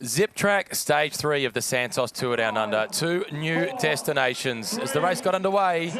Ziptrak, Stage 3 of the Santos Tour Down Under. 2 new destinations as the race got underway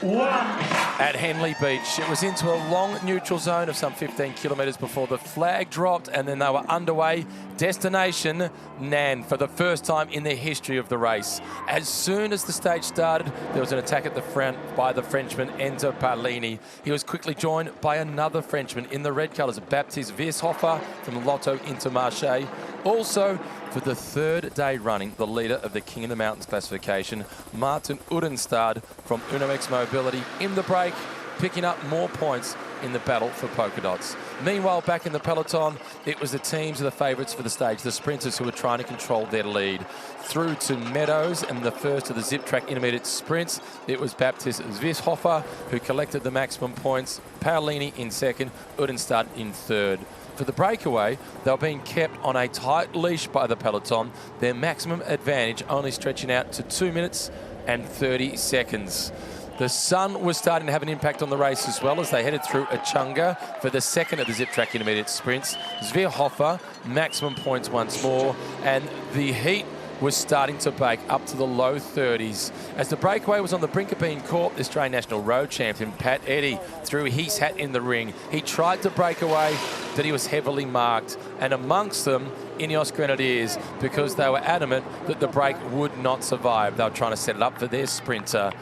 at Henley Beach. It was into a long neutral zone of some 15 kilometres before the flag dropped, and then they were underway. Destination, Nairne, for the first time in the history of the race. As soon as the stage started, there was an attack at the front by the Frenchman Enzo Paolini. He was quickly joined by another Frenchman in the red colours, Baptiste Vershofer from Lotto Intermarché. Also, for the third day running, the leader of the King of the Mountains classification, Martin Udenstad from UnoX Mobility in the break, picking up more points in the battle for polka dots. Meanwhile, back in the peloton, it was the teams of the favourites for the stage, the sprinters who were trying to control their lead. Through to Meadows and the first of the Ziptrak intermediate sprints, it was Baptiste Vershofer who collected the maximum points, Paolini in second, Udenstad in third. For the breakaway, they were being kept on a tight leash by the peloton, their maximum advantage only stretching out to 2 minutes and 30 seconds. The sun was starting to have an impact on the race as well as they headed through Echunga for the second of the Ziptrak intermediate sprints. Vershofer, maximum points once more, and the heat was starting to bake up to the low 30s. As the breakaway was on the brink of being caught, the Australian National Road Champion, Pat Eddy, threw his hat in the ring. He tried to break away, but he was heavily marked. And amongst them, Ineos Grenadiers, because they were adamant that the break would not survive. They were trying to set it up for their sprinter.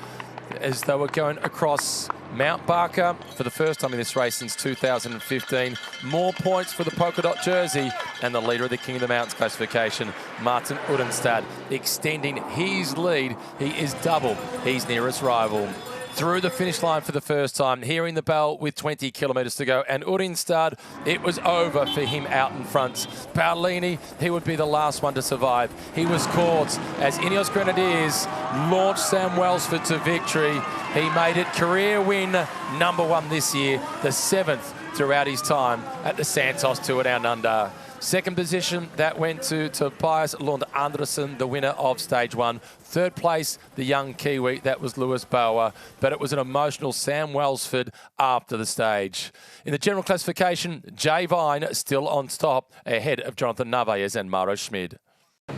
As they were going across Mount Barker for the first time in this race since 2015. More points for the polka dot jersey, and the leader of the King of the Mountains classification, Martin Udenstad, extending his lead. He is double his nearest rival. Through the finish line for the first time, hearing the bell with 20 kilometres to go, and Udenstad, it was over for him out in front. Paolini, he would be the last one to survive. He was caught as Ineos Grenadiers launched Sam Welsford to victory. He made it career win #1 this year, the 7th throughout his time at the Santos Tour Down Under. Second position, that went to Tobias Lund Andersen, the winner of Stage 1. Third place, the young Kiwi, that was Lewis Bauer. But it was an emotional Sam Welsford after the stage. In the general classification, Jay Vine still on top, ahead of Jonathan Narvaez and Mauro Schmid.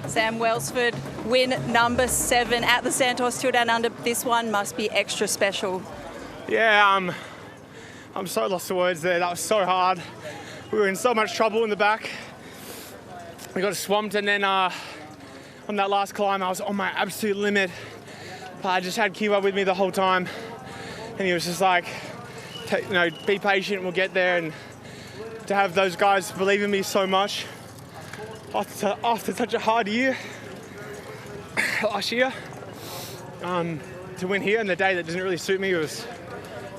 Sam Welsford, win #7 at the Santos Tour Down Under. This one must be extra special. Yeah, I'm so lost for words there. That was so hard. We were in so much trouble in the back. We got swamped, and then on that last climb, I was on my absolute limit. But I just had Kiwa with me the whole time, and he was just like, be patient, we'll get there. And to have those guys believe in me so much after such a hard year last year, to win here on the day that doesn't really suit me was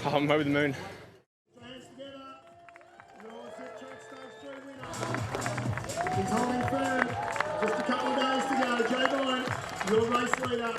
over the moon. He's holding firm. Just a couple of days to go. Jay Vine, your race leader.